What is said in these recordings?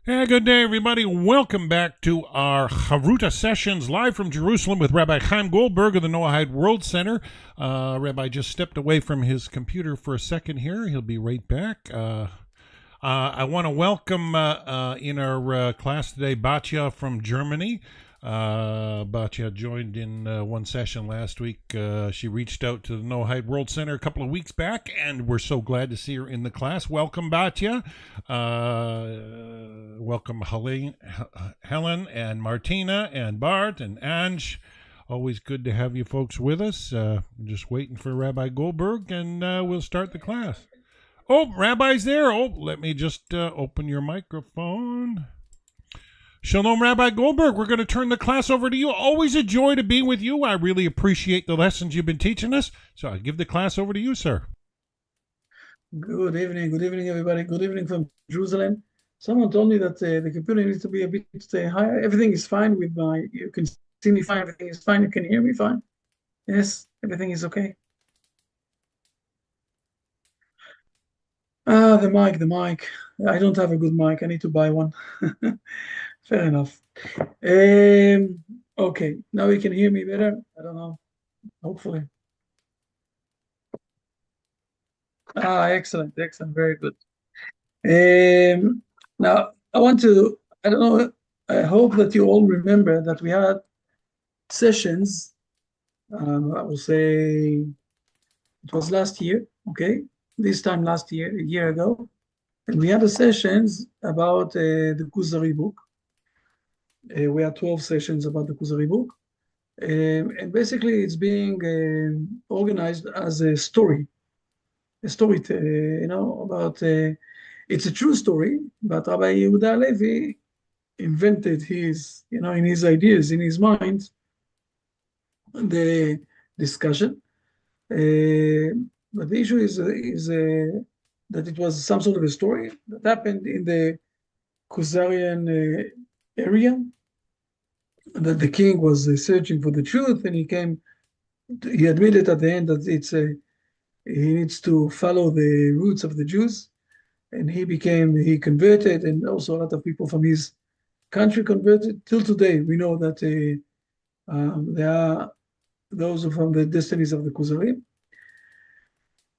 Hey, good day, everybody. Welcome back to our Chavruta sessions live from Jerusalem with Rabbi Chaim Goldberg of the Noahide World Center. Rabbi just stepped away from his computer for a second here. He'll be right back. I want to welcome in our class today Batya from Germany. Batya joined in one session last week. She reached out to the Noahide World Center a couple of weeks back, and we're so glad to see her in the class. Welcome, Batya. Welcome, Helen and Martina and Bart and Ange. Always good to have you folks with us. Just waiting for Rabbi Goldberg, and we'll start the class. Oh, Rabbi's there. Oh, let me just open your microphone. Shalom, Rabbi Goldberg. We're going to turn the class over to you. Always a joy to be with you. I really appreciate the lessons you've been teaching us. So I give the class over to you, sir. Good evening, everybody. Good evening from Jerusalem. Someone told me that the computer needs to be a bit higher. Everything is fine with you can see me fine. Everything is fine. You can hear me fine. Yes, everything is okay. The mic. I don't have a good mic. I need to buy one. Fair enough. Okay, now you can hear me better. I don't know. Hopefully. Excellent. Very good. Now, I don't know, I hope that you all remember that we had sessions, I will say it was last year, okay? This time last year, a year ago. And we had a sessions about the Kuzari book. We had 12 sessions about the Kuzari book. And basically it's being organized as a story, about it's a true story, but Rabbi Yehuda Levi invented his, in his ideas, in his mind, the discussion. But the issue is that it was some sort of a story that happened in the Khuzarian area, that the king was searching for the truth, and he admitted at the end that he needs to follow the roots of the Jews, and he converted, and also a lot of people from his country converted. Till today, we know that there are those from the destinies of the Kuzarim.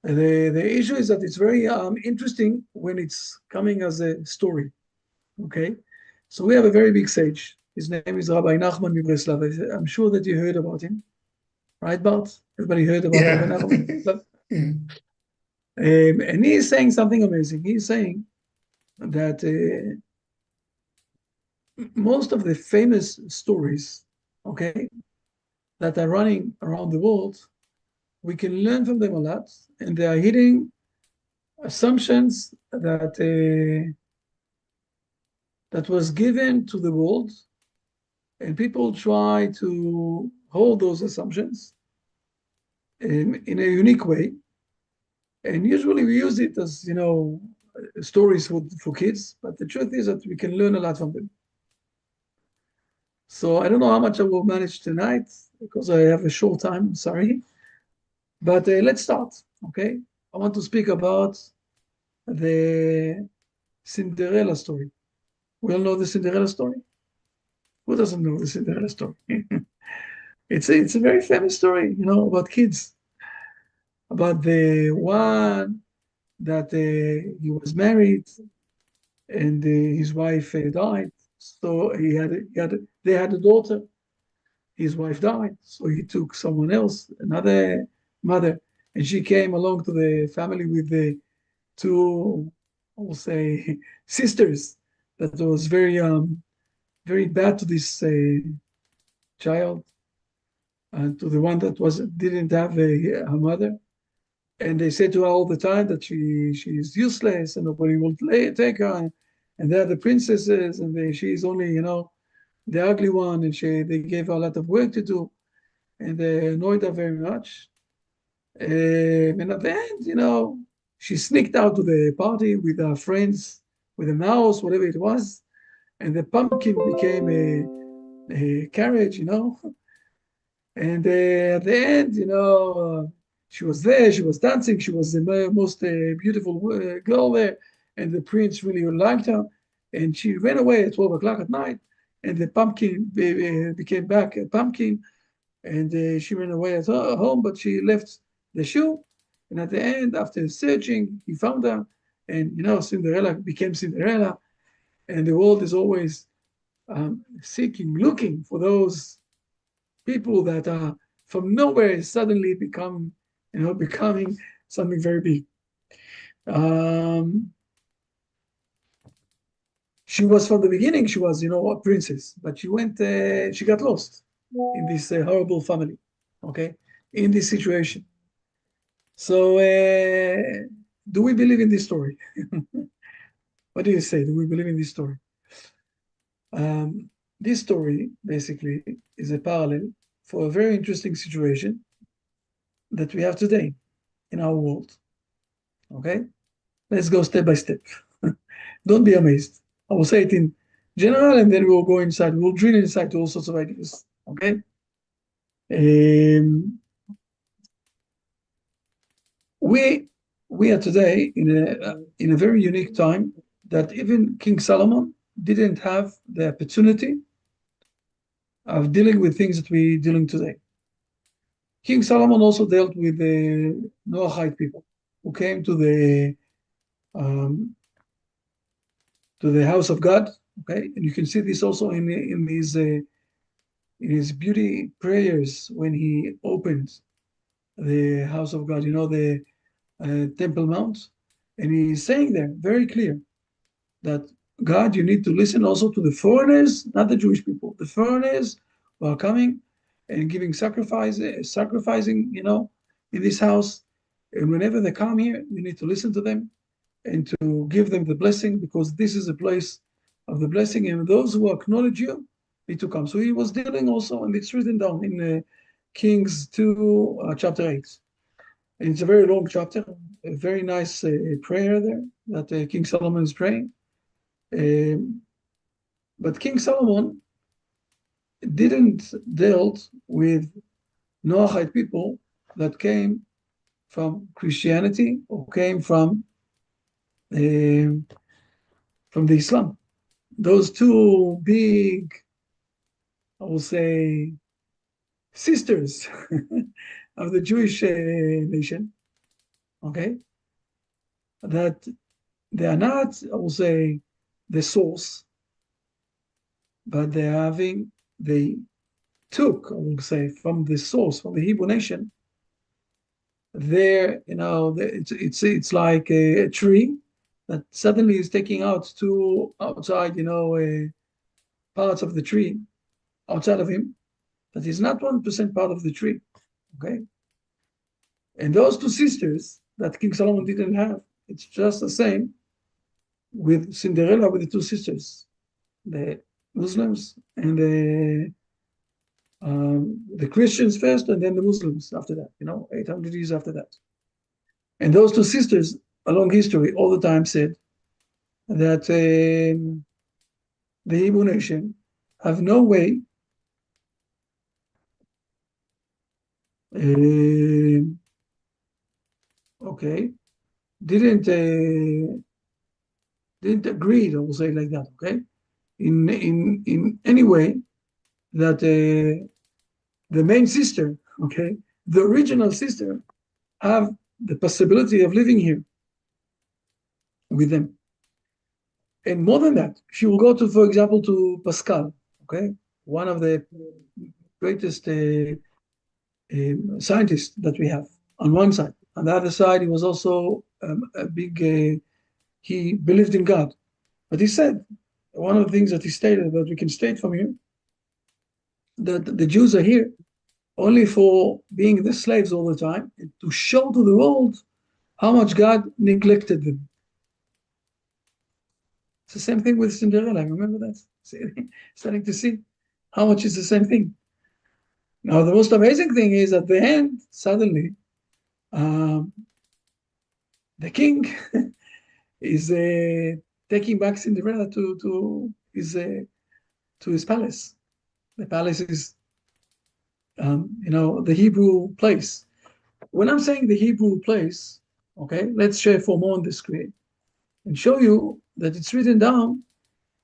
The issue is that it's very interesting when it's coming as a story. Okay, so we have a very big sage. His name is Rabbi Nachman Mibreslav. I'm sure that you heard about him, right, Bart? Everybody heard about Rabbi Nachman Mibreslav? And he is saying something amazing. He's saying that most of the famous stories, okay, that are running around the world, we can learn from them a lot, and they are hitting assumptions that was given to the world, and people try to hold those assumptions in a unique way. And usually we use it as, stories for kids, but the truth is that we can learn a lot from them. So I don't know how much I will manage tonight because I have a short time, I'm sorry. But let's start, okay? I want to speak about the Cinderella story. We all know the Cinderella story? Who doesn't know the Cinderella story? It's a very famous story, about kids. About the one that he was married and his wife died. So they had a daughter. His wife died, so he took someone else, another mother, and she came along to the family with the two, I will say, sisters. That was very bad to this child, and to the one that didn't have a mother. And they said to her all the time that she's useless and nobody will take her. And they're the princesses, and she's only, the ugly one. And they gave her a lot of work to do, and they annoyed her very much. And at the end, she sneaked out to the party with her friends, with a mouse, whatever it was. And the pumpkin became a carriage, And at the end, she was there, she was dancing, she was the most beautiful girl there, and the prince really liked her. and she ran away at 12 o'clock at night, and the pumpkin became back a pumpkin, and she ran away at home, but she left the shoe. And at the end, after searching, he found her, and Cinderella became Cinderella, and the world is always seeking, looking for those people that are from nowhere suddenly becoming something very big. She was from the beginning, she was, a princess, but she got lost in this horrible family, okay, in this situation. So, do we believe in this story? What do you say? Do we believe in this story? This story basically is a parallel for a very interesting situation that we have today in our world. Okay? Let's go step by step. Don't be amazed. I will say it in general, and then we'll go inside. We'll drill inside to all sorts of ideas. Okay? We are today in a very unique time that even King Solomon didn't have the opportunity of dealing with things that we're dealing today. King Solomon also dealt with the Noahide people who came to the house of God. Okay, and you can see this also in his beauty prayers when he opened the house of God. The Temple Mount, and he's saying there very clear that God, you need to listen also to the foreigners, not the Jewish people, the foreigners who are coming and giving sacrificing, in this house. And whenever they come here, you need to listen to them and to give them the blessing, because this is a place of the blessing, and those who acknowledge you need to come. So he was dealing also, and it's written down in Kings 2, chapter 8. And it's a very long chapter, a very nice prayer there that King Solomon is praying. But King Solomon didn't deal with Noahide people that came from Christianity or came from the Islam. Those two big, I will say, sisters of the Jewish nation, okay, that they are not, I will say, the source, but they took, I will say, from the source, from the Hebrew nation, there, it's like a tree that suddenly is taking out two outside, parts of the tree outside of him, that is not 1% part of the tree, okay? And those two sisters that King Solomon didn't have, it's just the same with Cinderella, with the two sisters, the Muslims and the Christians first, and then the Muslims after that, 800 years after that. And those two sisters, along history, all the time said that the Hebrew nation have no way didn't agree, I will say it like that, okay, in any way that the main sister, okay, the original sister, have the possibility of living here with them. And more than that, she will go to, for example, to Pascal, okay, one of the greatest scientists that we have on one side. On the other side, he was also a big, he believed in God. But he said, one of the things that he stated, that we can state from here, that the Jews are here only for being the slaves all the time, and to show to the world how much God neglected them. It's the same thing with Cinderella, remember that? Starting to see how much is the same thing. Now, the most amazing thing is at the end, suddenly, the king is taking back Cinderella to his palace. The palace is, the Hebrew place. When I'm saying the Hebrew place, okay, let's share for more on the screen and show you that it's written down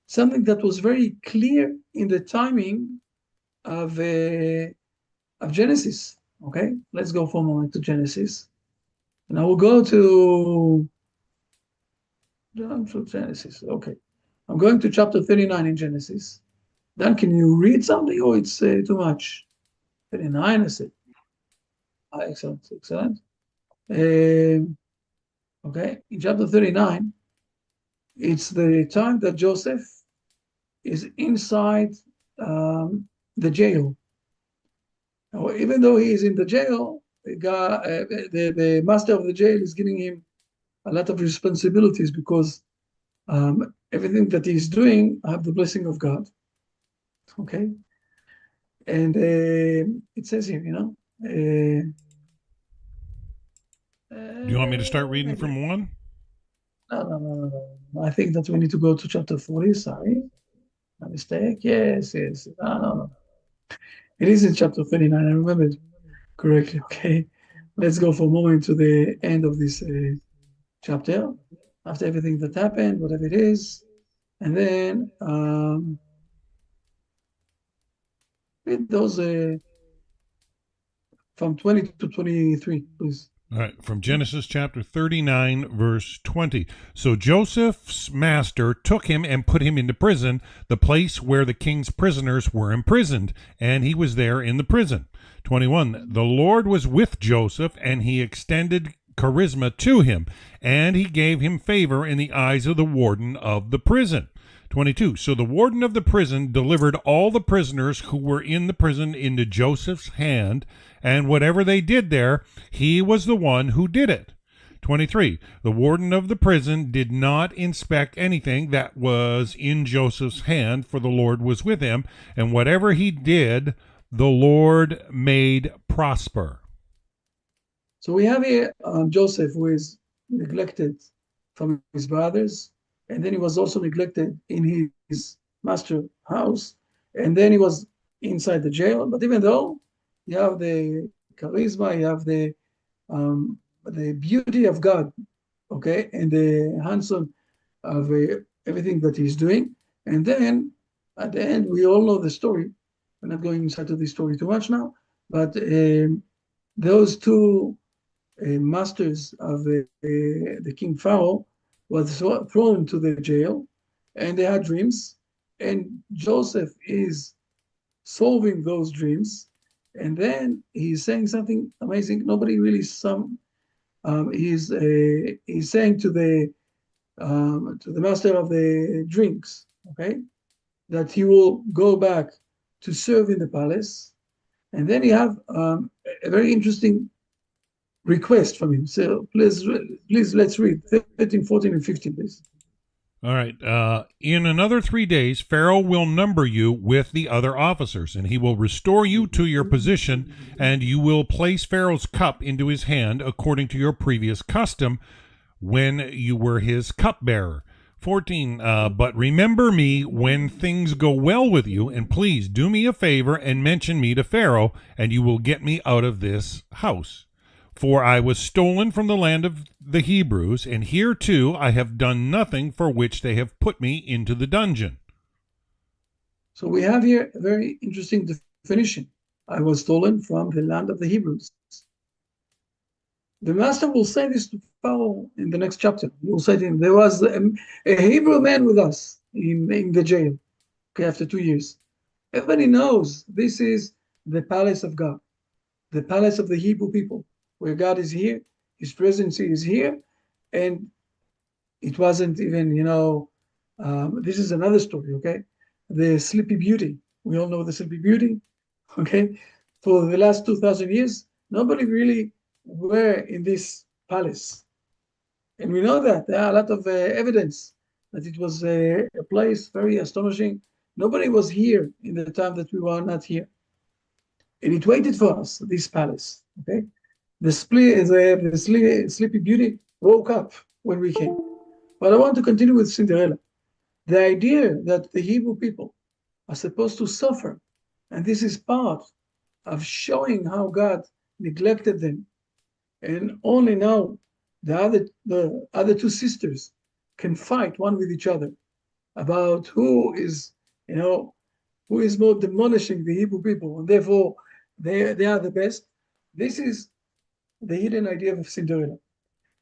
something that was very clear in the timing of Genesis. Okay, let's go for a moment to Genesis, and I will go to Genesis. Okay, I'm going to chapter 39 in Genesis. Dan, can you read something, or it's too much? 39, I said. Excellent, excellent. Okay, in chapter 39, it's the time that Joseph is inside the jail. Now, even though he is in the jail, the master of the jail is giving him a lot of responsibilities because everything that he's doing have the blessing of God. Okay, and it says here, Do you want me to start reading from 1? No. I think that we need to go to chapter 40. Sorry, my mistake. Yes. No. It is in chapter 39. I remembered correctly. Okay, let's go for a moment to the end of this chapter, after everything that happened, whatever it is, and then read those from 20 to 23, please. All right, from Genesis chapter 39, verse 20. So Joseph's master took him and put him into prison, the place where the king's prisoners were imprisoned, and he was there in the prison. 21. The Lord was with Joseph, and he extended charisma to him, and he gave him favor in the eyes of the warden of the prison. 22. So the warden of the prison delivered all the prisoners who were in the prison into Joseph's hand, and whatever they did there, he was the one who did it. 23. The warden of the prison did not inspect anything that was in Joseph's hand, for the Lord was with him, and whatever he did, the Lord made prosper. So we have here Joseph, who is neglected from his brothers, and then he was also neglected in his master's house, and then he was inside the jail. But even though you have the charisma, you have the beauty of God, okay, and the handsome of everything that he's doing. And then at the end, we all know the story. We're not going inside of the story too much now, but those two masters of the King Pharaoh was thrown to the jail, and they had dreams, and Joseph is solving those dreams, and then he's saying something amazing. Nobody really he's saying to the master of the drinks, okay, that he will go back to serve in the palace, and then you have a very interesting request from him. So please let's read 13, 14, and 15, please. All right. In another 3 days, Pharaoh will number you with the other officers, and he will restore you to your position, and you will place Pharaoh's cup into his hand according to your previous custom when you were his cupbearer. 14. But remember me when things go well with you, and please do me a favor and mention me to Pharaoh, and you will get me out of this house. For I was stolen from the land of the Hebrews, and here too I have done nothing for which they have put me into the dungeon. So we have here a very interesting definition. I was stolen from the land of the Hebrews. The master will say this to Pharaoh in the next chapter. He will say to him, there was a Hebrew man with us in the jail, okay, after 2 years. Everybody knows this is the palace of God, the palace of the Hebrew people, where God is here, his presence is here, and it wasn't even, this is another story, okay? The Sleepy Beauty. We all know the Sleepy Beauty, okay? For the last 2,000 years, nobody really were in this palace. And we know that there are a lot of evidence that it was a place very astonishing. Nobody was here in the time that we were not here. And it waited for us, this palace, okay? The Sleepy Beauty woke up when we came. But I want to continue with Cinderella. The idea that the Hebrew people are supposed to suffer, and this is part of showing how God neglected them, and only now the other two sisters can fight one with each other, about who is more demolishing the Hebrew people, and therefore they are the best. This is the hidden idea of Cinderella.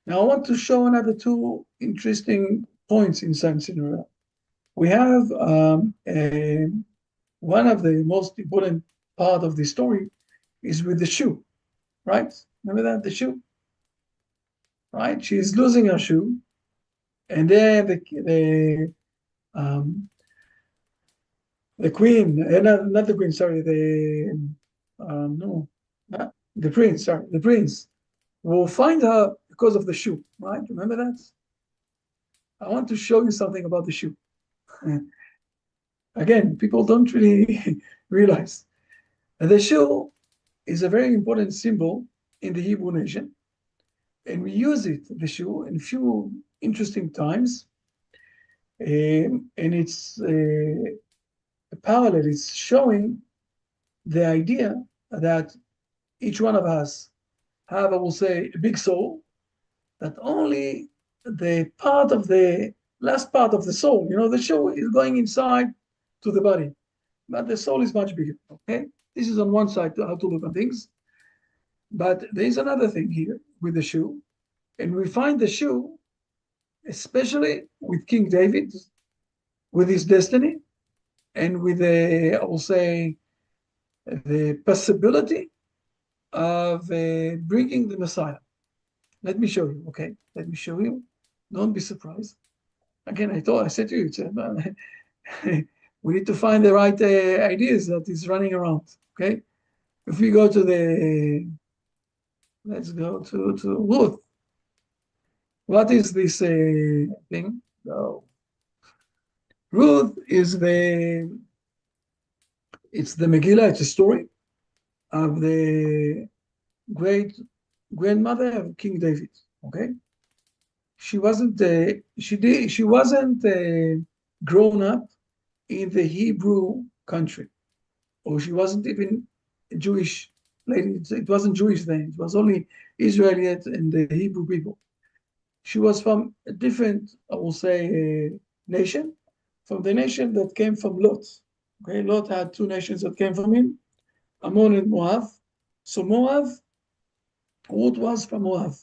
Now I want to show another two interesting points inside Cinderella. We have one of the most important part of the story is with the shoe, right? Remember that, the shoe, right? She's losing her shoe, and then the queen, not the queen, sorry, no, the prince, sorry, the prince will find her because of the shoe, right? Remember that? I want to show you something about the shoe. Again, people don't really realize that the shoe is a very important symbol in the Hebrew nation, and we use it, the shoe, in a few interesting times, and it's a parallel. It's showing the idea that each one of us have, I will say, a big soul, that only the part of the last part of the soul, the soul is going inside to the body, but the soul is much bigger, okay? This is on one side how to look at things, but there is another thing here with the shoe, and we find the shoe, especially with King David, with his destiny, and with the, I will say, the possibility of bringing the Messiah. Let me show you, okay? Let me show you. Don't be surprised. Again, I said to you, we need to find the right ideas that is running around, okay? If we go to let's go to Ruth. What is this thing? No. Ruth is it's the Megillah, it's a story of the great grandmother of King David, okay? She wasn't grown up in the Hebrew country, or she wasn't even a Jewish lady. It wasn't Jewish then. It was only Israelite and the Hebrew people. She was from a different, I will say, nation, from the nation that came from Lot. Okay, Lot had two nations that came from him, Ammon and Moab. So Moab, Ruth was from Moab.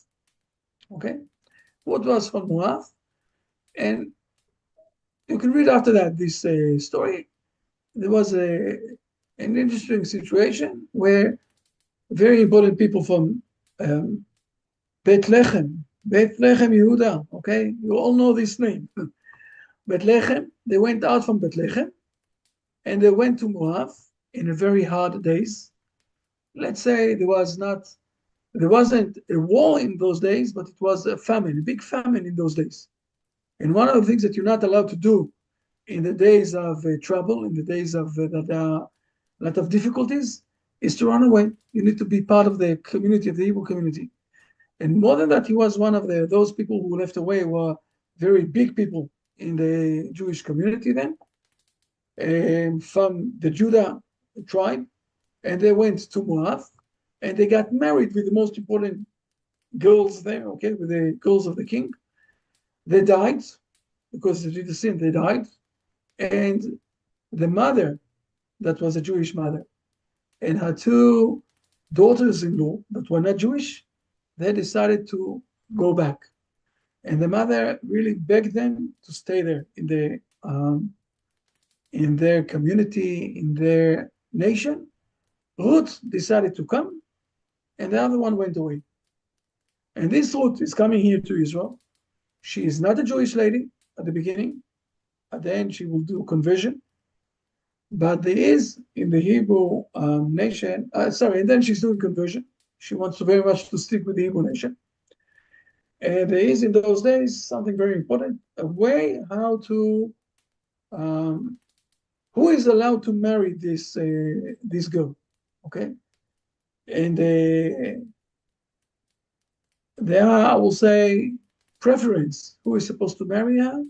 Okay, Ruth was from Moab, and you can read after that this story. There was an interesting situation where very important people from Bethlehem, Yehuda, okay? You all know this name. Bethlehem, they went out from Bethlehem and they went to Moab in a very hard days. Let's say there wasn't a war in those days, but it was a famine, a big famine in those days. And one of the things that you're not allowed to do in the days of trouble, in the days of that there are a lot of difficulties, is to run away. You need to be part of the community, of the Hebrew community. And more than that, he was one of those people who left away were very big people in the Jewish community then, from the Judah tribe, and they went to Moab, and they got married with the most important girls there, okay, with the girls of the king. They died because they did the sin, they died. And the mother, that was a Jewish mother, and her two daughters-in-law that were not Jewish, they decided to go back. And the mother really begged them to stay there in their community, in their nation. Ruth decided to come, and the other one went away. And this Ruth is coming here to Israel. She is not a Jewish lady at the beginning. At the end, she will do conversion. But there is in the Hebrew nation, and then she's doing conversion. She wants to very much to stick with the Hebrew nation. And there is in those days something very important, a way how to, who is allowed to marry this girl, okay? And there are, I will say, preference, who is supposed to marry her,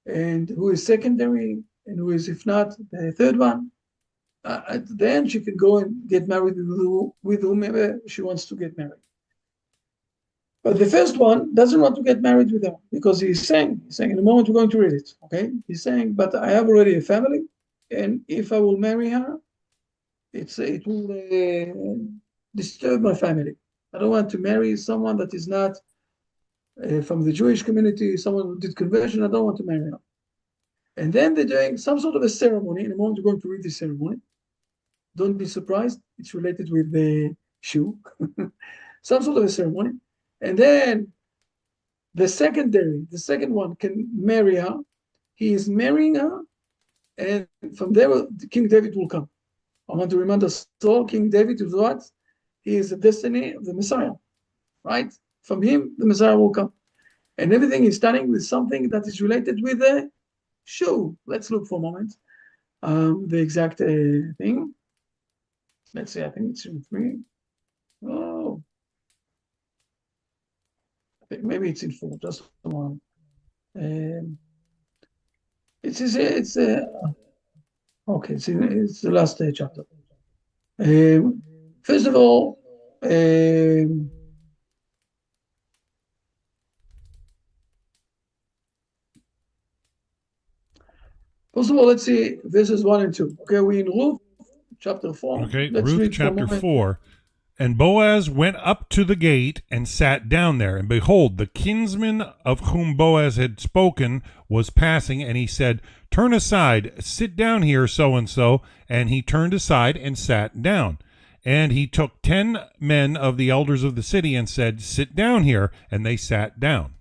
and who is secondary, and who is, if not, the third one. At the end, she can go and get married with whomever she wants to get married. But the first one doesn't want to get married with her because he's saying in a moment we're going to read it, okay? He's saying, but I have already a family, and if I will marry her, it will disturb my family. I don't want to marry someone that is not from the Jewish community, someone who did conversion. I don't want to marry her. And then they're doing some sort of a ceremony. In a moment, we're going to read the ceremony. Don't be surprised. It's related with the shoe. Some sort of a ceremony. And then the second one can marry her. He is marrying her. And from there, King David will come. I want to remind us all, King David is what? He is the destiny of the Messiah, right? From him, the Messiah will come. And everything is starting with something that is related with the shoe. Let's look for a moment. The exact thing. Let's see, I think it's in 3. Oh, I think maybe it's in 4, just one. It's okay, it's the last chapter. First of all, let's see verses 1 and 2. Okay, we in Ruth chapter 4. Okay, Let's Ruth chapter 4. And Boaz went up to the gate and sat down there. And behold, the kinsman of whom Boaz had spoken was passing, and he said, Turn aside, sit down here, so-and-so. And he turned aside and sat down. And he took 10 men of the elders of the city and said, Sit down here. And they sat down.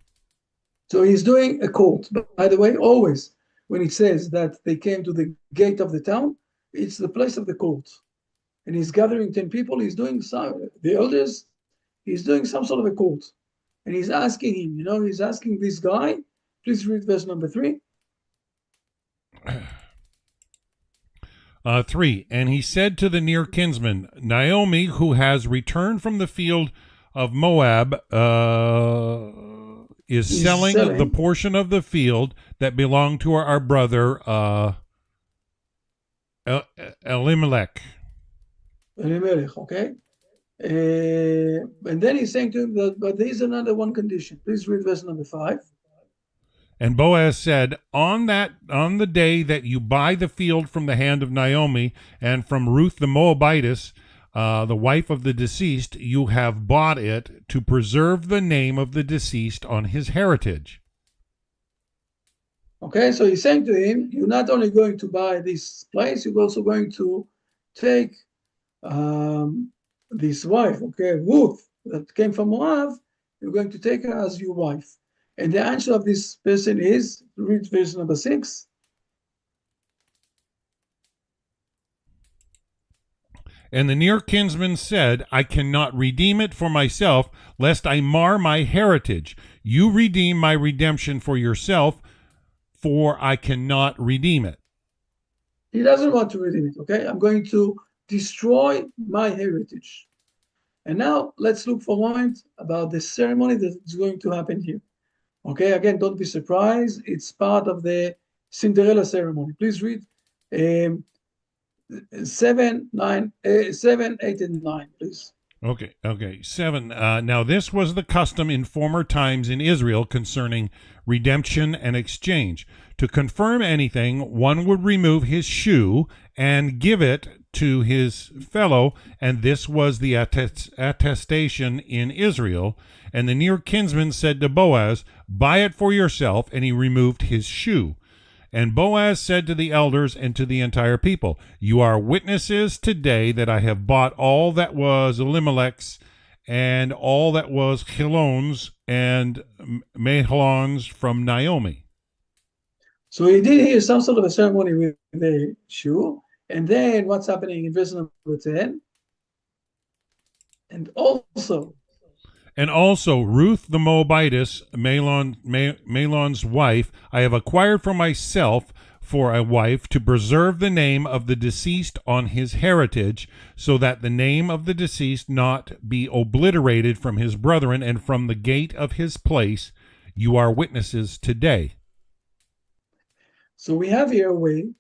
So he's doing a court. But by the way, always when it says that they came to the gate of the town, it's the place of the court. And he's gathering 10 people. He's doing the elders, he's doing some sort of a court. And he's asking him, he's asking this guy. Please read verse number 3. 3. And he said to the near kinsman, Naomi, who has returned from the field of Moab, is selling the portion of the field that belonged to our brother Elimelech. Okay. And then he's saying to him but there is another one condition. Please read verse number 5. And Boaz said, On the day that you buy the field from the hand of Naomi and from Ruth the Moabitess, the wife of the deceased, you have bought it to preserve the name of the deceased on his heritage. Okay, so he's saying to him, you're not only going to buy this place, you're also going to take this wife, okay, Ruth, that came from Moab, you're going to take her as your wife. And the answer of this person is, read verse number 6. And the near kinsman said, I cannot redeem it for myself, lest I mar my heritage. You redeem my redemption for yourself, for I cannot redeem it. He doesn't want to redeem it, okay? I'm going to destroy my heritage. And now let's look for a moment about the ceremony that is going to happen here. Okay, again, don't be surprised. It's part of the Cinderella ceremony. Please read 7, 8, and 9, please. Okay. 7. Now this was the custom in former times in Israel concerning redemption and exchange. To confirm anything, one would remove his shoe and give it to his fellow, and this was the attestation in Israel. And the near kinsman said to Boaz, Buy it for yourself, and he removed his shoe. And Boaz said to the elders and to the entire people, You are witnesses today that I have bought all that was Elimelech's, and all that was Chilon's and Mahlon's from Naomi. So he did here some sort of a ceremony with the shoe. And then what's happening in verse number 10? And also Ruth the Moabitess, Mahlon's wife, I have acquired for myself for a wife to preserve the name of the deceased on his heritage, so that the name of the deceased not be obliterated from his brethren and from the gate of his place. You are witnesses today. So we have here a way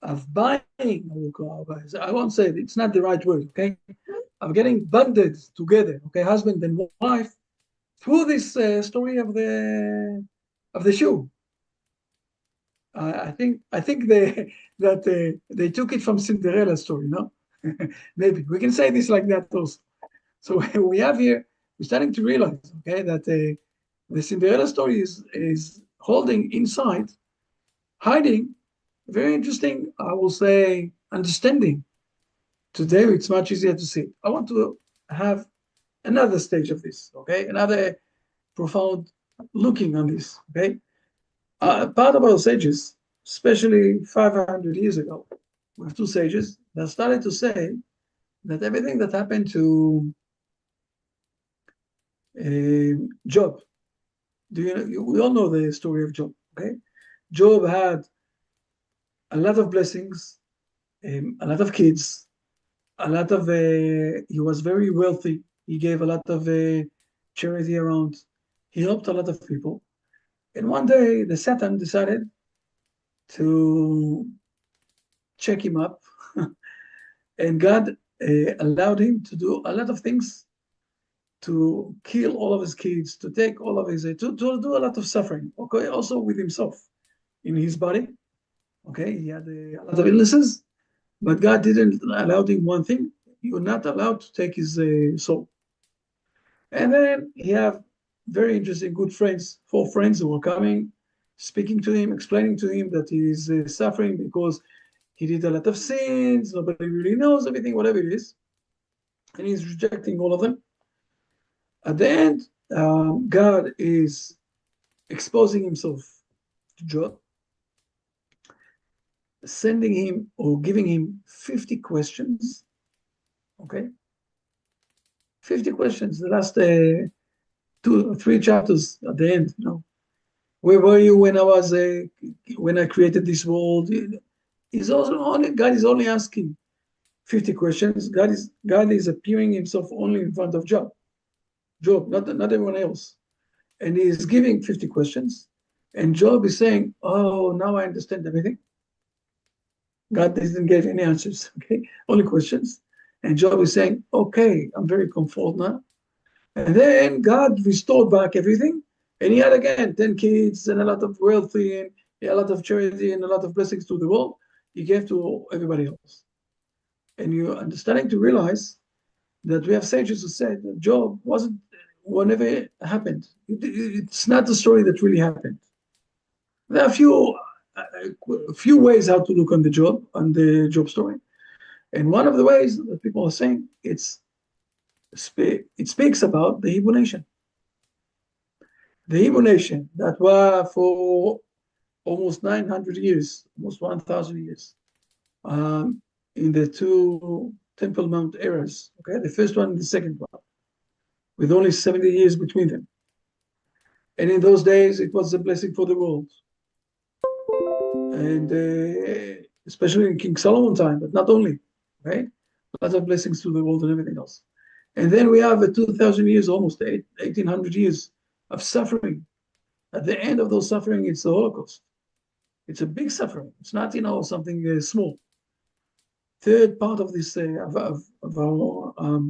of buying, I won't say it's not the right word, okay? Of getting bonded together, okay, husband and wife, through this story of the shoe. I think they took it from Cinderella story, no? Maybe we can say this like that also. So we have here, we're starting to realize, okay, that the Cinderella story is holding inside, hiding, very interesting, I will say, understanding. Today it's much easier to see. I want to have another stage of this, okay, another profound looking on this, okay. Part of our sages, especially 500 years ago, we have two sages that started to say that everything that happened to Job, we all know the story of Job, okay? Job had a lot of blessings, a lot of kids, a lot of, he was very wealthy. He gave a lot of charity around. He helped a lot of people. And one day, the Satan decided to check him up, and God allowed him to do a lot of things, to kill all of his kids, to take all of his, to do a lot of suffering, okay, also with himself in his body, okay, he had a lot of illnesses, but God didn't allow him one thing, you were not allowed to take his soul. And then he have very interesting good friends, 4 friends who were coming, speaking to him, explaining to him that he is suffering because he did a lot of sins, nobody really knows everything, whatever it is, and he's rejecting all of them. At the end, God is exposing himself to Job, sending him or giving him 50 questions, okay? 50 questions, the last 2 or 3 chapters at the end, you know. Where were you when when I created this world? God is only asking 50 questions. God is appearing himself only in front of Job, not everyone else. And he is giving 50 questions. And Job is saying, oh, now I understand everything. God didn't give any answers, okay? Only questions. And Job is saying, okay, I'm very comfortable now. And then God restored back everything. And he had again 10 kids and a lot of wealthy and a lot of charity and a lot of blessings to the world. He gave to everybody else. And you're starting to realize that we have sages who said that Job wasn't whatever happened. It's not the story that really happened. There are a few ways how to look on the Job story. And one of the ways that people are saying it speaks about the Hebrew nation. The Hebrew nation that were for almost 900 years, almost 1,000 years, in the 2 Temple Mount eras, okay, the first one and the second one, with only 70 years between them. And in those days, it was a blessing for the world. And especially in King Solomon time, but not only, right? Lots of blessings to the world and everything else. And then we have 2,000 years, almost 1,800 years of suffering. At the end of those suffering, it's the Holocaust. It's a big suffering. It's not, something small. Third part of this of our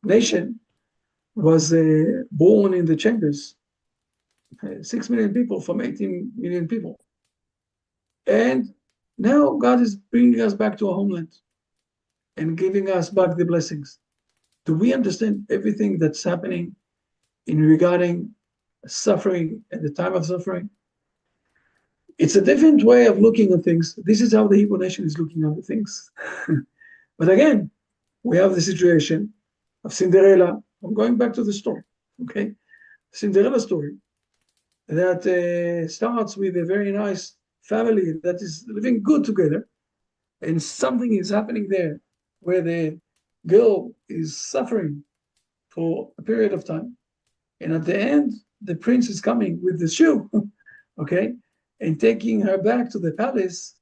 nation was born in the chambers. 6 million people from 18 million people. And now God is bringing us back to our homeland and giving us back the blessings. Do we understand everything that's happening in regarding suffering at the time of suffering? It's a different way of looking at things. This is how the Hebrew nation is looking at things. But again, we have the situation of Cinderella. I'm going back to the story, okay? Cinderella story that starts with a very nice family that is living good together, and something is happening there where the girl is suffering for a period of time, and at the end, the prince is coming with the shoe, okay, and taking her back to the palace,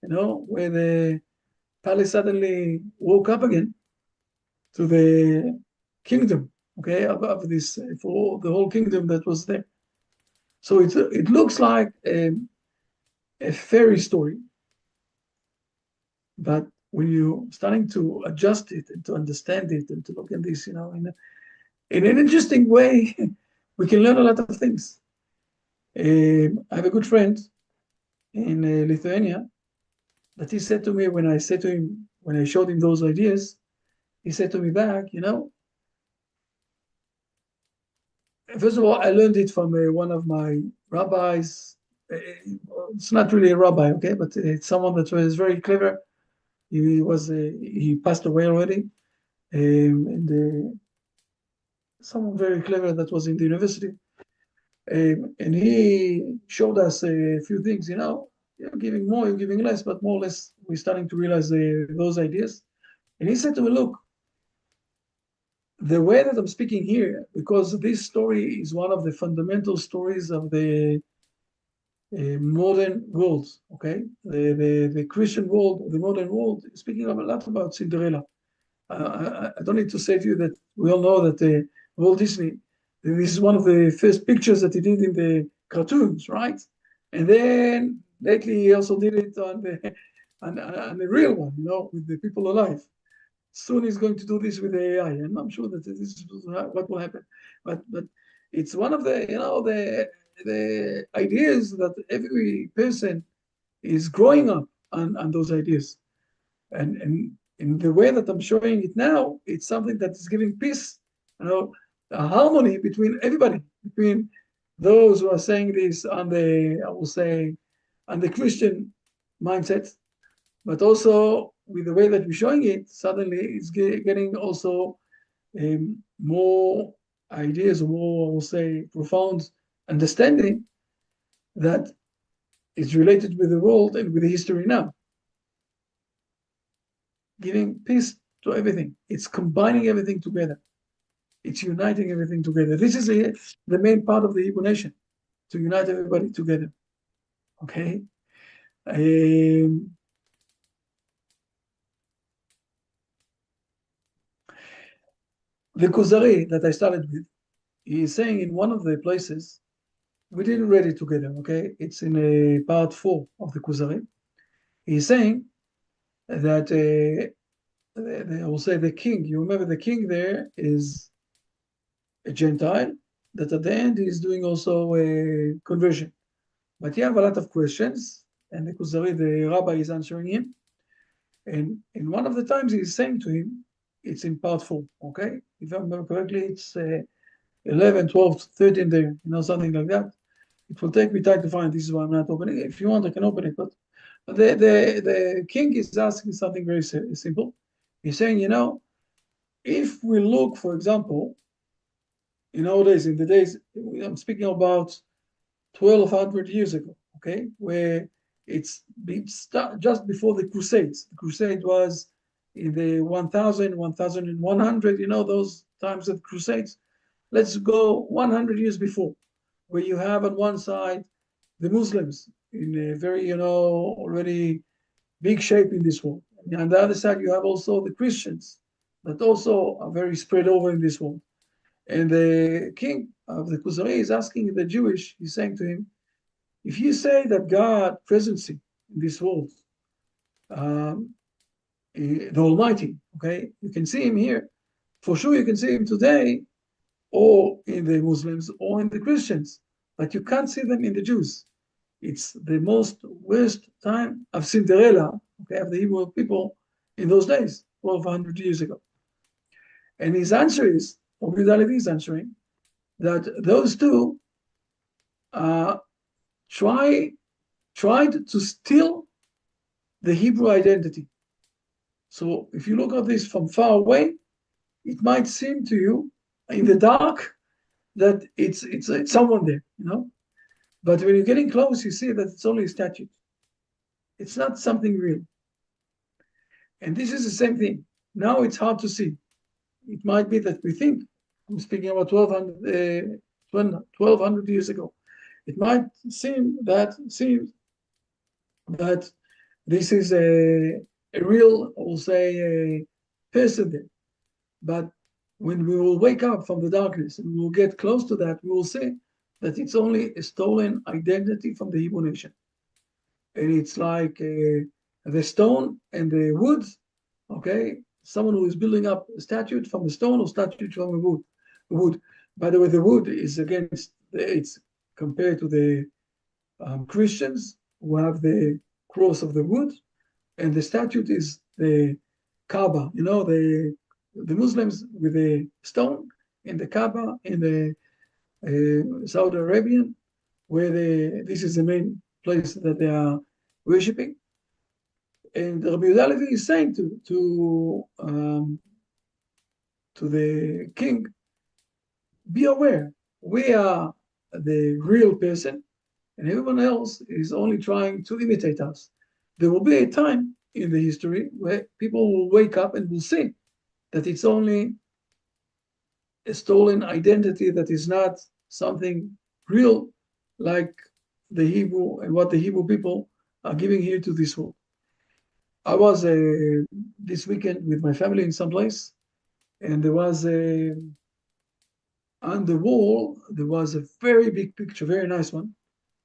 where the palace suddenly woke up again to the kingdom, okay, of this, for the whole kingdom that was there. So it looks like a fairy story, but when you're starting to adjust it and to understand it and to look at this, in an interesting way, we can learn a lot of things. I have a good friend in Lithuania that he said to me when I said to him, when I showed him those ideas, he said to me back, first of all, I learned it from one of my rabbis. It's not really a rabbi, okay, but it's someone that was very clever. He passed away already, and someone very clever that was in the university. And he showed us a few things, you're giving more, you're giving less, but more or less we're starting to realize those ideas. And he said to me, look, the way that I'm speaking here, because this story is one of the fundamental stories of the modern world, okay? The Christian world, the modern world, speaking a lot about Cinderella. I don't need to say to you that we all know that Walt Disney, this is one of the first pictures that he did in the cartoons, right? And then lately he also did it on the real one, with the people alive. Soon he's going to do this with the AI, and I'm sure that this is what will happen. But it's one of the ideas that every person is growing up on those ideas, and in the way that I'm showing it now, it's something that is giving peace, a harmony between everybody, between those who are saying this on I will say, on the Christian mindset, but also with the way that we're showing it, suddenly it's getting also more ideas, more, I will say, profound understanding that is related with the world and with the history now. Giving peace to everything. It's combining everything together. It's uniting everything together. This is the main part of the Hebrew nation, to unite everybody together. Okay? The Kuzari that I started with, he is saying in one of the places, we didn't read it together, okay? It's in part 4 of the Kuzari. He's saying that I will say the king, you remember the king there is a Gentile that at the end is doing also a conversion. But you have a lot of questions, and the Kuzari, the rabbi, is answering him. And in one of the times he's saying to him, it's in part 4, okay? If I remember correctly, it's 11, 12, 13 there, something like that. It will take me time to find. This is why I'm not opening it. If you want, I can open it. But the king is asking something very simple. He's saying, if we look, for example, in the days, I'm speaking about 1,200 years ago, okay, where it's been just before the Crusades. The Crusade was in the 1000, 1100, those times of Crusades. Let's go 100 years before, where you have on one side the Muslims in a very, already big shape in this world. And on the other side, you have also the Christians that also are very spread over in this world. And the king of the Kuzari is asking the Jewish, he's saying to him, if you say that God presence in this world, the Almighty, okay, you can see him here. For sure, you can see him today, or in the Muslims, or in the Christians, but you can't see them in the Jews. It's the most worst time of Cinderella, okay, of the Hebrew people in those days, 1,200 years ago. And his answer is, or Levi is answering, that those two tried to steal the Hebrew identity. So if you look at this from far away, it might seem to you in the dark that it's someone there, But when you're getting close, you see that it's only a statue. It's not something real. And this is the same thing. Now it's hard to see. It might be that we think, I'm speaking about 1,200 years ago. It might seem that this is a real, I will say, a person there. But when we will wake up from the darkness and we will get close to that, we will see that it's only a stolen identity from the Hebrew nation. And it's like the stone and the wood, okay? Someone who is building up a statue from the stone or statue from the wood. wood. By the way, the wood is it's compared to the Christians who have the cross of the wood, and the statue is the Kaaba. The Muslims with the stone in the Kaaba in the Saudi Arabian, where this is the main place that they are worshiping. And Rabbi Yudalevi is saying to the king, be aware, we are the real person, and everyone else is only trying to imitate us. There will be a time in the history where people will wake up and will see that it's only a stolen identity that is not something real like the Hebrew and what the Hebrew people are giving here to this world. I was this weekend with my family in some place, and there was on the wall, there was a very big picture, very nice one.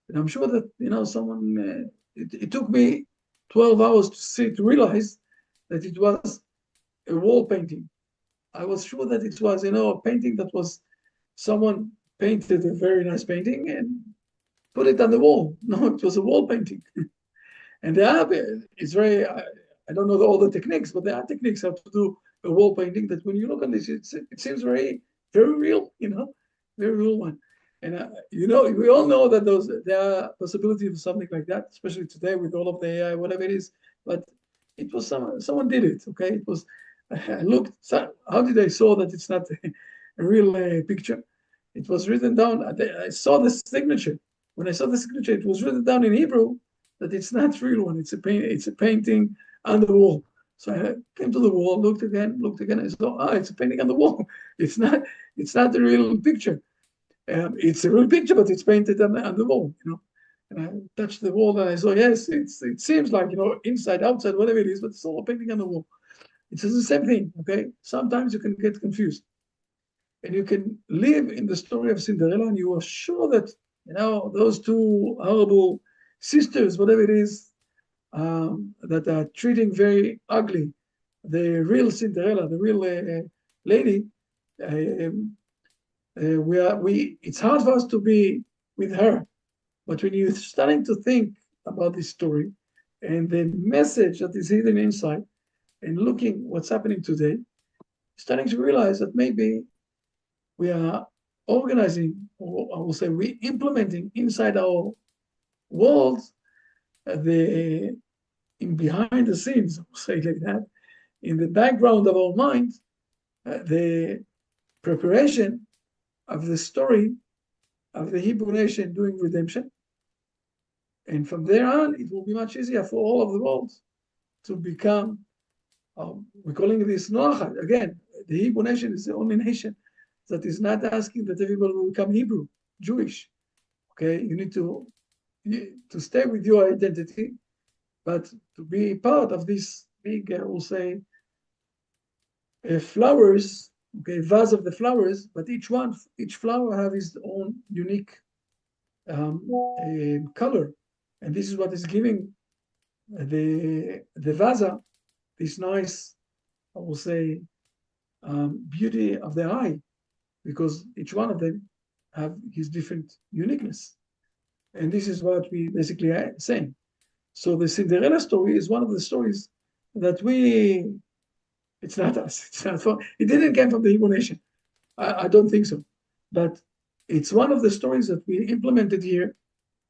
And I'm sure that, someone, it took me 12 hours to realize that it was a wall painting. I was sure that it was, a painting that was someone painted a very nice painting and put it on the wall. No, it was a wall painting. And it's very, I don't know all the techniques, but there are techniques how to do a wall painting that when you look on this, it seems very, very real, very real one. And, we all know that there are possibilities of something like that, especially today with all of the AI, whatever it is. But it was someone did it, okay? It was, I looked, how did I saw that it's not a real picture? It was written down, I saw the signature. When I saw the signature, it was written down in Hebrew that it's not a real one. It's a painting on the wall. So I came to the wall, looked again, and saw, it's a painting on the wall. It's not the real picture. It's a real picture, but it's painted on the wall, And I touched the wall and I saw, yes, it seems like, inside, outside, whatever it is, but it's all a painting on the wall. It's the same thing, okay? Sometimes you can get confused. And you can live in the story of Cinderella and you are sure that, those two horrible sisters, whatever it is, that are treating very ugly the real Cinderella, the real lady, it's hard for us to be with her. But when you're starting to think about this story and the message that is hidden inside and looking what's happening today, starting to realize that maybe we are organizing, or I will say we're implementing inside our world in behind the scenes, I will say like that, in the background of our mind, the preparation of the story of the Hebrew nation doing redemption. And from there on, it will be much easier for all of the world to become, we're calling this Noahide. Again, the Hebrew nation is the only nation that is not asking that everybody will become Hebrew, Jewish. Okay, you need to stay with your identity, but to be part of this big, we'll say, flowers, okay, vase of the flowers, but each flower have its own unique color, and this is what is giving the vase this nice, I will say, beauty of the eye, because each one of them have his different uniqueness, and this is what we basically are saying. So the Cinderella story is one of the stories that it's not us. It didn't come from the Hebrew nation. I don't think so. But it's one of the stories that we implemented here.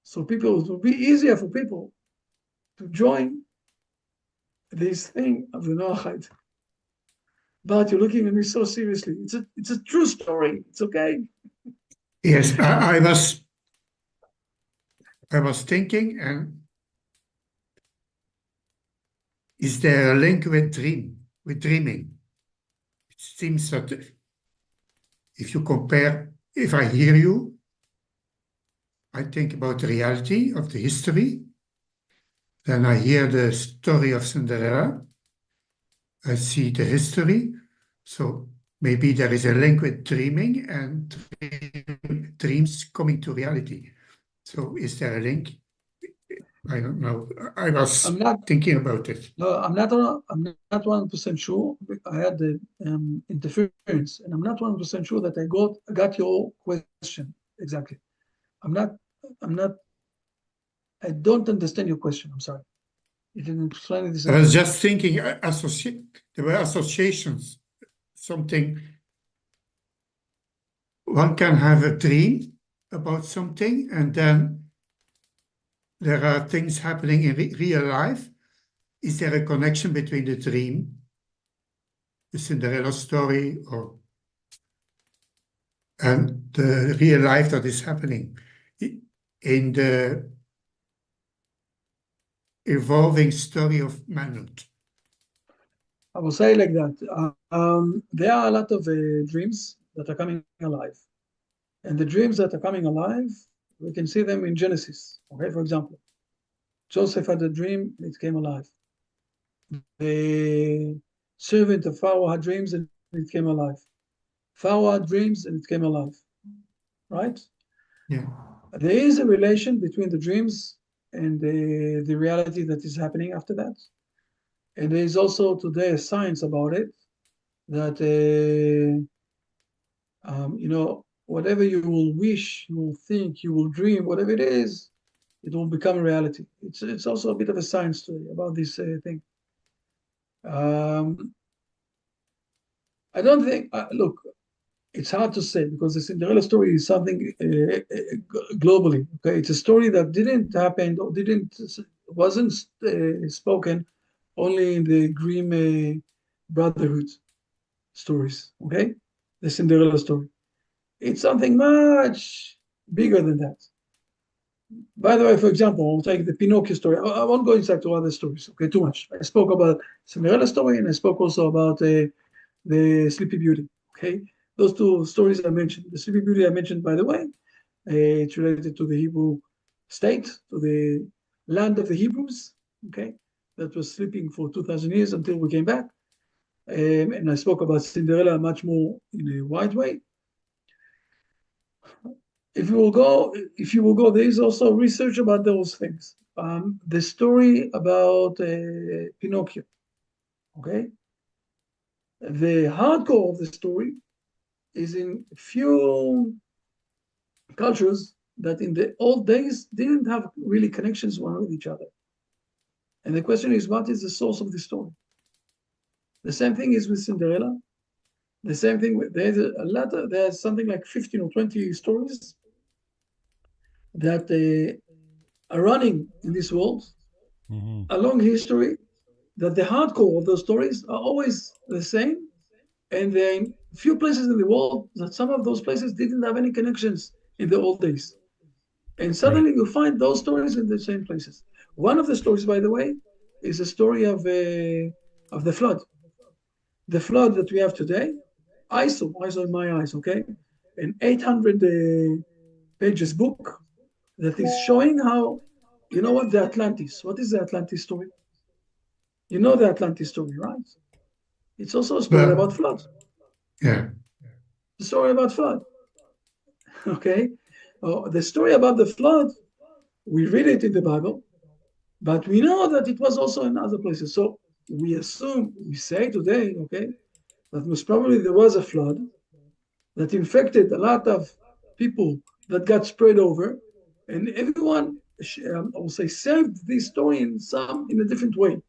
So it will be easier for people to join this thing of the Noahide. But you're looking at me so seriously. It's a true story. It's okay. Yes, I was thinking, and is there a link with dreaming? It seems that if I hear you, I think about the reality of the history. Then I hear the story of Cinderella. I see the history. So maybe there is a link with dreaming and dreams coming to reality. So is there a link? I don't know. I was I'm not. thinking about it. No, I'm not 100% sure. I had the interference, and I'm not 100% sure that I got your question exactly. I'm not. I'm not. I don't understand your question. I'm sorry. You didn't explain it the I same was way. just thinking, there were associations, something. One can have a dream about something, and then there are things happening in real life. Is there a connection between the dream, the Cinderella story, and the real life that is happening in the evolving story of manhood? I will say like that. There are a lot of dreams that are coming alive. And the dreams that are coming alive, we can see them in Genesis. Okay, for example, Joseph had a dream, it came alive. The servant of Pharaoh had dreams and it came alive. Pharaoh had dreams and it came alive. Right? Yeah. There is a relation between the dreams and the reality that is happening after that. And there is also today a science about it that, whatever you will wish, you will think, you will dream, whatever it is, it will become a reality. It's also a bit of a science story about this thing. I don't think, look, it's hard to say because the Cinderella story is something globally. Okay, it's a story that didn't happen or wasn't spoken only in the Grimm Brotherhood stories. Okay, the Cinderella story. It's something much bigger than that. By the way, for example, I'll take the Pinocchio story. I won't go inside to other stories. Okay, too much. I spoke about Cinderella story and I spoke also about the Sleepy Beauty. Okay, those two stories I mentioned. The Sleepy Beauty I mentioned, by the way, it's related to the Hebrew state, to the land of the Hebrews. Okay, that was sleeping for 2,000 years until we came back. And I spoke about Cinderella much more in a wide way. If you will go, there is also research about those things. The story about Pinocchio. Okay, the hardcore of the story is in few cultures that in the old days didn't have really connections one with each other. And the question is, what is the source of the story? The same thing is with Cinderella. The same thing there's something like 15 or 20 stories that are running in this world, a long history, that the hardcore of those stories are always the same. And there are in few places in the world that some of those places didn't have any connections in the old days. And suddenly you find those stories in the same places. One of the stories, by the way, is a story of the flood. The flood that we have today, I saw in my eyes, okay? An 800 pages book that is showing how, the Atlantis. What is the Atlantis story? You know the Atlantis story, right? It's also a story about flood. Yeah. The story about flood. Okay? The story about the flood, we read it in the Bible, but we know that it was also in other places. So we say today, okay, that most probably there was a flood that infected a lot of people that got spread over, and everyone, I will say, saved this story in a different way,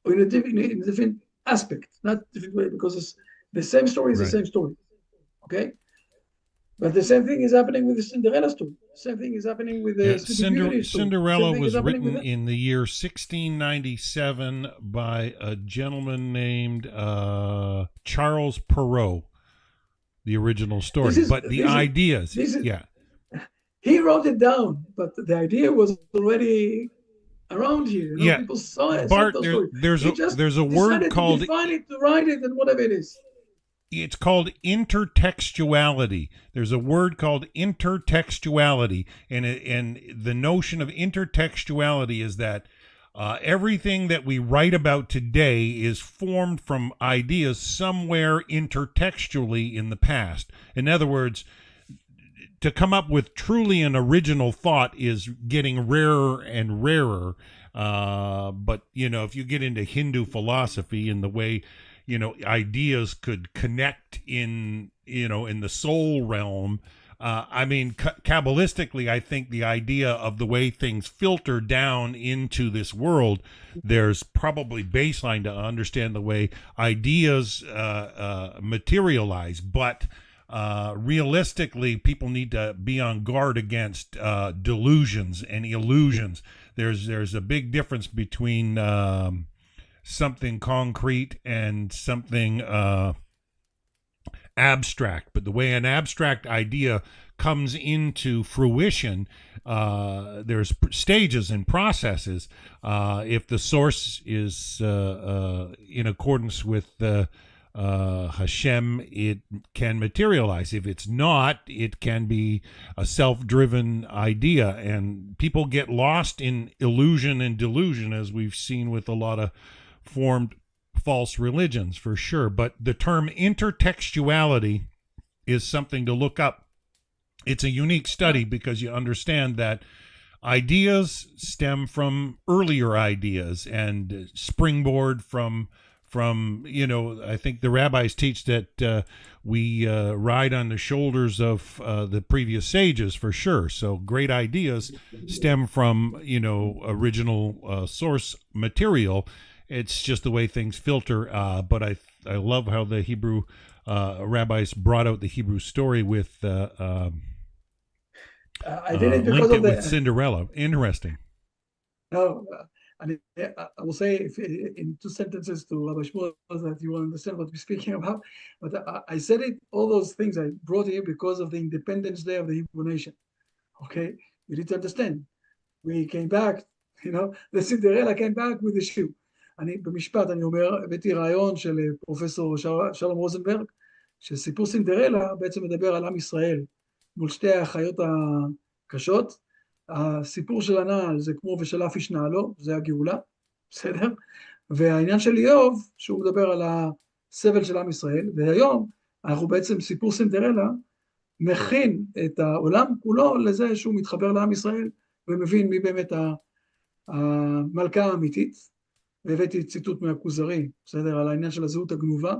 or in a different aspect, not different way, because it's the same story is the same story, okay? But the same thing is happening with the Cinderella story. The same thing is happening with the Sleeping Beauty story. Cinderella was written in the year 1697 by a gentleman named Charles Perrault, the original story. He wrote it down, but the idea was already around here. People saw it. Bart, there's a word called... to define it, to write it, and whatever it is. It's called intertextuality. There's a word called intertextuality, and the notion of intertextuality is that everything that we write about today is formed from ideas somewhere intertextually in the past. In other words, to come up with truly an original thought is getting rarer and rarer. But if you get into Hindu philosophy and the way ideas could connect in the soul realm. Kabbalistically, I think the idea of the way things filter down into this world, there's probably baseline to understand the way ideas materialize. But realistically, people need to be on guard against delusions and illusions. There's a big difference between something concrete and something abstract. But the way an abstract idea comes into fruition, there's stages and processes. If the source is in accordance with Hashem, it can materialize. If it's not, it can be a self-driven idea. And people get lost in illusion and delusion, as we've seen with a lot of formed false religions, for sure. But the term intertextuality is something to look up. It's a unique study because you understand that ideas stem from earlier ideas and springboard from I think the rabbis teach that we ride on the shoulders of the previous sages, for sure. So great ideas stem from original source material. It's just the way things filter. But I love how the Hebrew rabbis brought out the Hebrew story with I did it because of with Cinderella. Interesting. No, I will say in 2 sentences to Rabbi Shmuel that you will understand what we're speaking about. But I said it, all those things I brought here because of the Independence Day of the Hebrew nation. Okay, you need to understand. We came back, the Cinderella came back with the shoe. במשפט אני אומר, הבאתי רעיון של פרופסור שלום רוזנברג, שסיפור סינדרלה בעצם מדבר על עם ישראל מול שתי החיות הקשות. הסיפור של הנעל זה כמו ושלף איש נעלו, זה הגאולה, בסדר? והעניין של איוב, שהוא מדבר על הסבל של עם ישראל, והיום אנחנו בעצם סיפור סינדרלה מכין את העולם כולו לזה שהוא מתחבר לעם ישראל ומבין מי באמת המלכה האמיתית. והבאתי ציטוט מהכוזרי, בסדר, על העניין של הזהות הגנובה,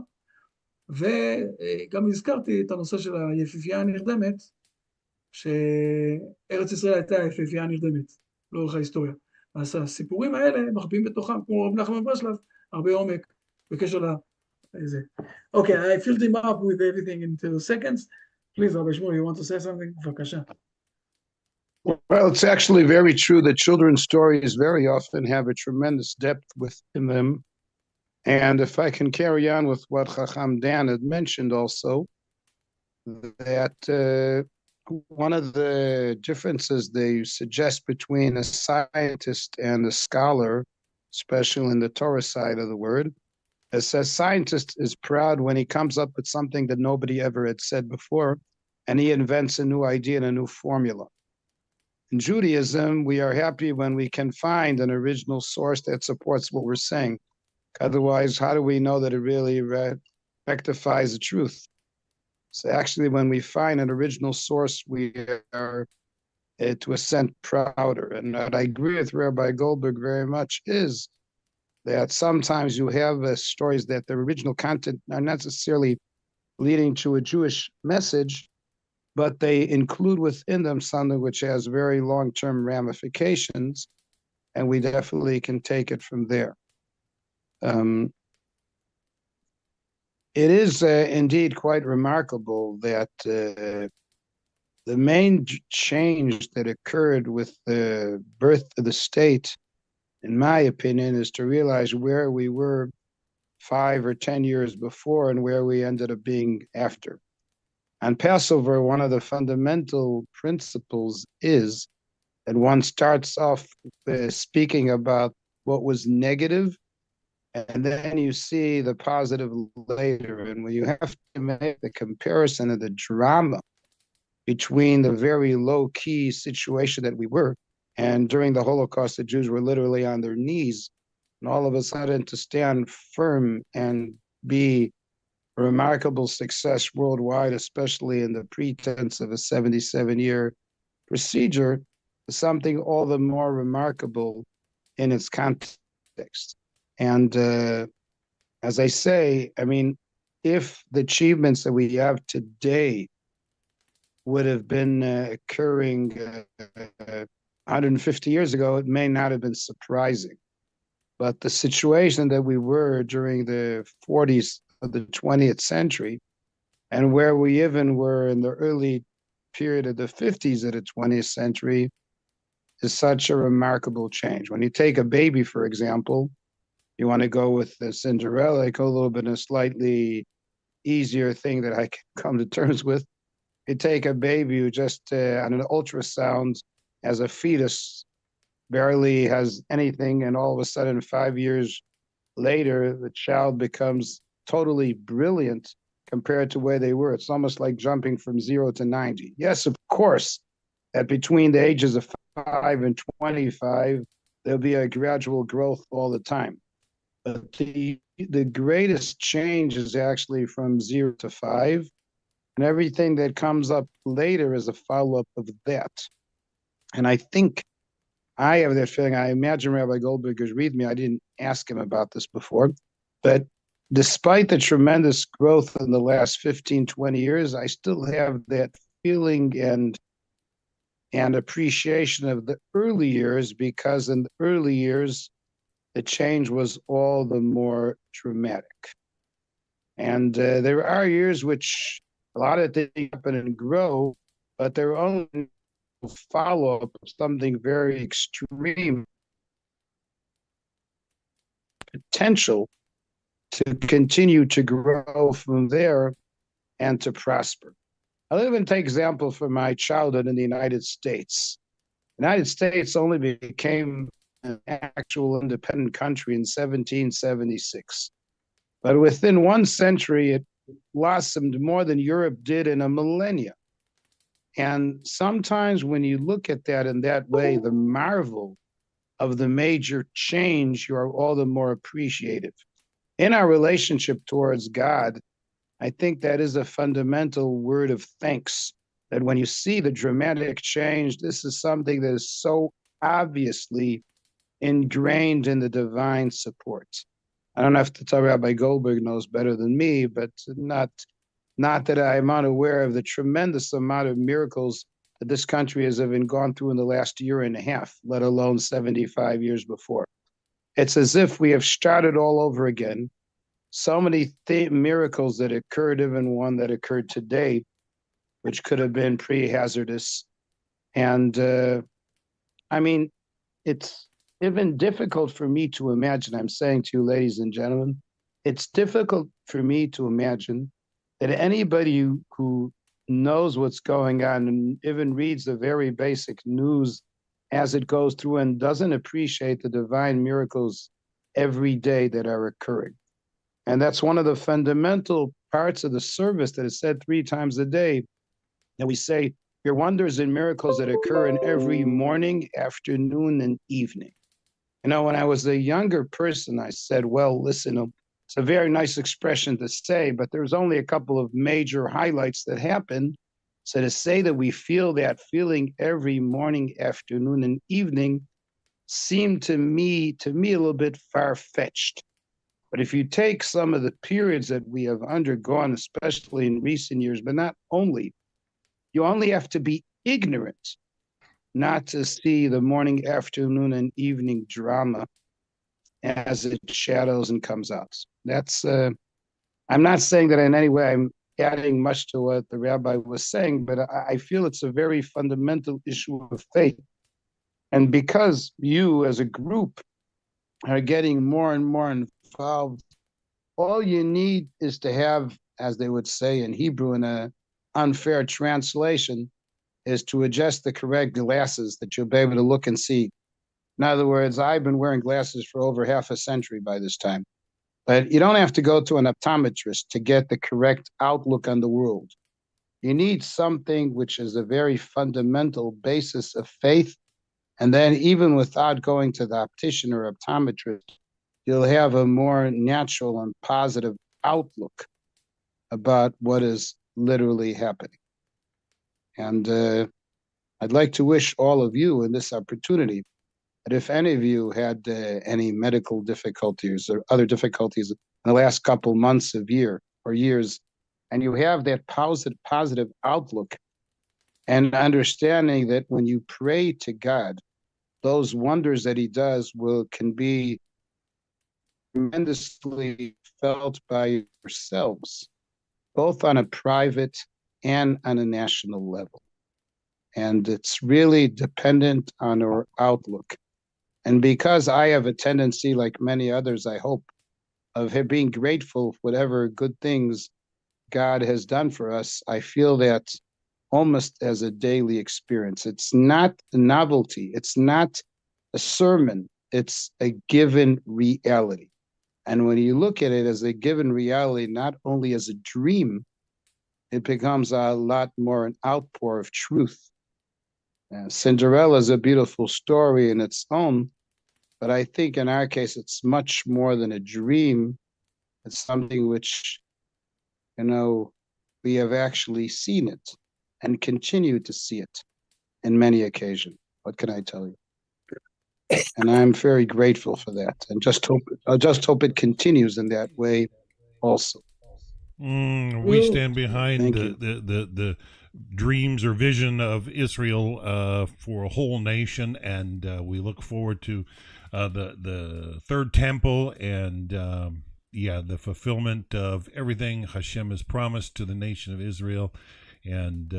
וגם הזכרתי את הנושא של היפיפייה הנרדמת, שארץ ישראל הייתה היפיפייה הנרדמת, לאורך ההיסטוריה. אז הסיפורים האלה מחביאים בתוכם, כמו רב נחמן ברסלב, הרבה עומק בקשר לזה. Okay, I filled him up with everything in 2 seconds. Please, Rabbi Shmuel, you want to say something? בבקשה. Well, it's actually very true that children's stories very often have a tremendous depth within them. And if I can carry on with what Chacham Dan had mentioned also, that one of the differences they suggest between a scientist and a scholar, especially in the Torah side of the word, is a scientist is proud when he comes up with something that nobody ever had said before, and he invents a new idea and a new formula. In Judaism, we are happy when we can find an original source that supports what we're saying. Otherwise, how do we know that it really rectifies the truth? So actually, when we find an original source, we are, to a sense, prouder. And what I agree with Rabbi Goldberg very much is that sometimes you have stories that the original content are not necessarily leading to a Jewish message, but they include within them something which has very long-term ramifications, and we definitely can take it from there. It is indeed quite remarkable that the main change that occurred with the birth of the state, in my opinion, is to realize where we were 5 or 10 years before and where we ended up being after. On Passover, one of the fundamental principles is that one starts off speaking about what was negative, and then you see the positive later. And when you have to make the comparison of the drama between the very low-key situation that we were, and during the Holocaust, the Jews were literally on their knees, and all of a sudden to stand firm and be remarkable success worldwide, especially in the pretense of a 77-year procedure, is something all the more remarkable in its context. And as I say, I mean, if the achievements that we have today would have been occurring 150 years ago, it may not have been surprising. But the situation that we were during the 40s of the 20th century, and where we even were in the early period of the 50s of the 20th century, is such a remarkable change. When you take a baby, for example, you want to go with the Cinderella, go a little bit of a slightly easier thing that I can come to terms with. You take a baby who just on an ultrasound as a fetus barely has anything, and all of a sudden 5 years later the child becomes totally brilliant compared to where they were. It's almost like jumping from 0 to 90. Yes, of course, that between the ages of 5 and 25 there'll be a gradual growth all the time. But the greatest change is actually from 0 to 5, and everything that comes up later is a follow-up of that. And I think I have that feeling. I imagine Rabbi Goldberg is reading me. I didn't ask him about this before, but despite the tremendous growth in the last 15, 20 years, I still have that feeling and appreciation of the early years, because in the early years, the change was all the more dramatic. And there are years which a lot of things happen and grow, but they're only follow-up of something very extreme potential to continue to grow from there and to prosper. I'll even take example from my childhood in the United States. The United States only became an actual independent country in 1776. But within 1 century, it blossomed more than Europe did in a millennia. And sometimes when you look at that in that way, the marvel of the major change, you are all the more appreciative. In our relationship towards God, I think that is a fundamental word of thanks, that when you see the dramatic change, this is something that is so obviously ingrained in the divine support. I don't have to tell Rabbi Goldberg knows better than me, but not that I'm unaware of the tremendous amount of miracles that this country has even gone through in the last year and a half, let alone 75 years before. It's as if we have started all over again. So many miracles that occurred, even one that occurred today, which could have been pre-hazardous. And I mean, it's even difficult for me to imagine, I'm saying to you, ladies and gentlemen, it's difficult for me to imagine that anybody who knows what's going on and even reads the very basic news as it goes through and doesn't appreciate the divine miracles every day that are occurring. And that's one of the fundamental parts of the service that is said 3 times a day, that we say, your wonders and miracles that occur in every morning, afternoon, and evening. You know, when I was a younger person, I said, well, listen, it's a very nice expression to say, but there's only a couple of major highlights that happen. So to say that we feel that feeling every morning, afternoon, and evening seemed to me a little bit far-fetched. But if you take some of the periods that we have undergone, especially in recent years, but not only, you only have to be ignorant not to see the morning, afternoon, and evening drama as it shadows and comes out. That's, I'm not saying that in any way I'm adding much to what the rabbi was saying, but I feel it's a very fundamental issue of faith. And because you as a group are getting more and more involved, all you need is to have, as they would say in Hebrew in an unfair translation, is to adjust the correct glasses that you'll be able to look and see. In other words, I've been wearing glasses for over half a century by this time. But you don't have to go to an optometrist to get the correct outlook on the world. You need something which is a very fundamental basis of faith. And then even without going to the optician or optometrist, you'll have a more natural and positive outlook about what is literally happening. And I'd like to wish all of you in this opportunity that if any of you had any medical difficulties or other difficulties in the last couple months of years, and you have that positive outlook and understanding that when you pray to God, those wonders that he does can be tremendously felt by yourselves, both on a private and on a national level. And it's really dependent on our outlook. And because I have a tendency, like many others, I hope, of being grateful for whatever good things God has done for us, I feel that almost as a daily experience. It's not a novelty. It's not a sermon. It's a given reality. And when you look at it as a given reality, not only as a dream, it becomes a lot more an outpour of truth. Cinderella is a beautiful story in its own, but I think in our case, it's much more than a dream. It's something which, we have actually seen it and continue to see it in many occasions. What can I tell you? And I'm very grateful for that, and I just hope it continues in that way also. We stand behind the dreams or vision of Israel for a whole nation, and we look forward to the third temple and the fulfillment of everything Hashem has promised to the nation of Israel. And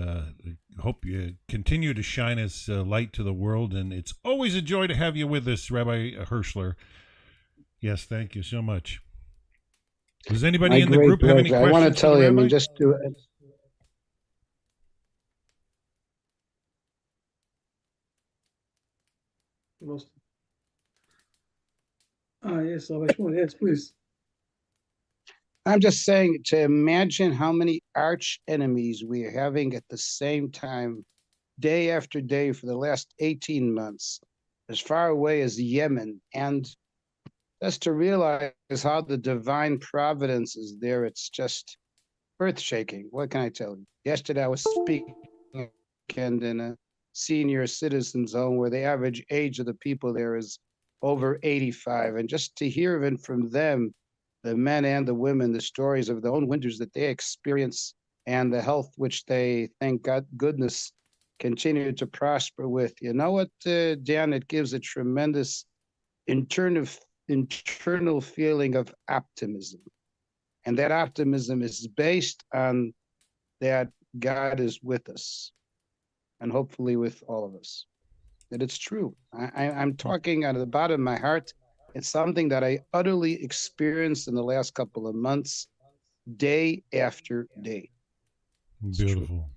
hope you continue to shine as light to the world. And it's always a joy to have you with us, Rabbi Hirschler. Yes, thank you so much. Does anybody in the group have any questions? I want to tell you, just to yes, Rabbi Shmuel, yes, please. I'm just saying to imagine how many arch enemies we are having at the same time, day after day for the last 18 months, as far away as Yemen, and just to realize how the divine providence is there, it's just earth-shaking. What can I tell you? Yesterday I was speaking in a senior citizens home where the average age of the people there is over 85, and just to hear even from them, the men and the women, the stories of their own winters that they experience and the health which they, thank God, goodness, continue to prosper with. You know what, Dan, it gives a tremendous internal feeling of optimism. And that optimism is based on that God is with us and hopefully with all of us. That it's true. I'm talking out of the bottom of my heart. It's something that I utterly experienced in the last couple of months, day after day. Beautiful.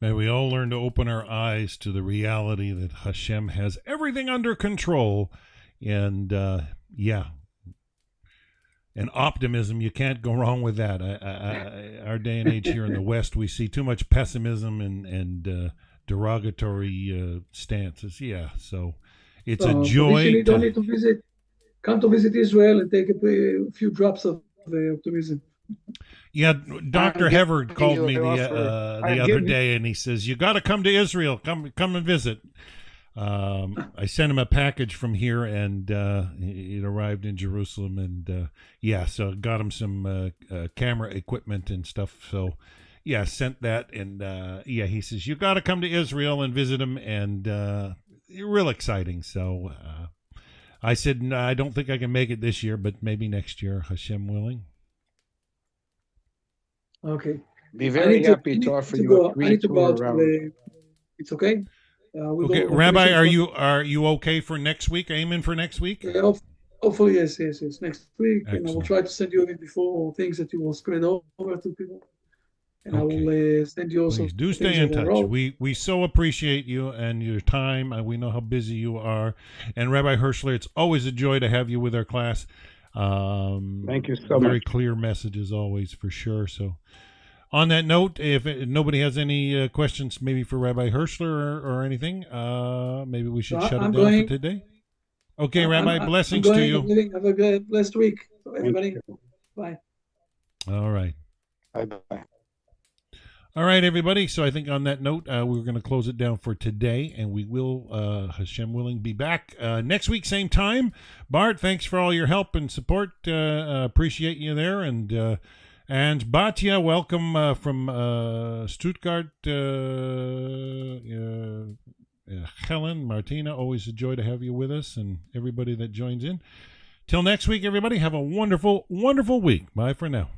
May we all learn to open our eyes to the reality that Hashem has everything under control. And, and optimism, you can't go wrong with that. Our day and age here in the West, we see too much pessimism and derogatory stances. Yeah, so it's a joy. You don't need to come to visit Israel and take a few drops of optimism. Yeah, Dr. Hevard called me the other day, and he says, you got to come to Israel. Come and visit. I sent him a package from here, and it arrived in Jerusalem. And, so got him some camera equipment and stuff. So, sent that. And, he says, you got to come to Israel and visit him. And real exciting. So I said, no, I don't think I can make it this year, but maybe next year, Hashem willing. Okay. Be very happy to offer you a free tour around. It's okay. Okay, Rabbi, are you okay for next week? Aiming for next week? Hopefully, yes. Next week, Excellent. and I will try to send you even before things that you will spread over to people. And okay. I will send you also. Please do stay in touch. We so appreciate you and your time. We know how busy you are. And Rabbi Hirschler, it's always a joy to have you with our class. Thank you so much. Very clear messages always, for sure. So, on that note, if nobody has any questions, maybe for Rabbi Hirschler or anything, maybe we should shut it down for today. Okay, Rabbi, blessings to you. Have a blessed week, everybody. Bye. All right. Bye-bye. All right, everybody. So I think on that note, we're going to close it down for today, and we will, Hashem willing, be back next week, same time. Bart, thanks for all your help and support. Appreciate you there. And Batya, welcome from Stuttgart. Helen, Martina, always a joy to have you with us, and everybody that joins in. Till next week, everybody, have a wonderful, wonderful week. Bye for now.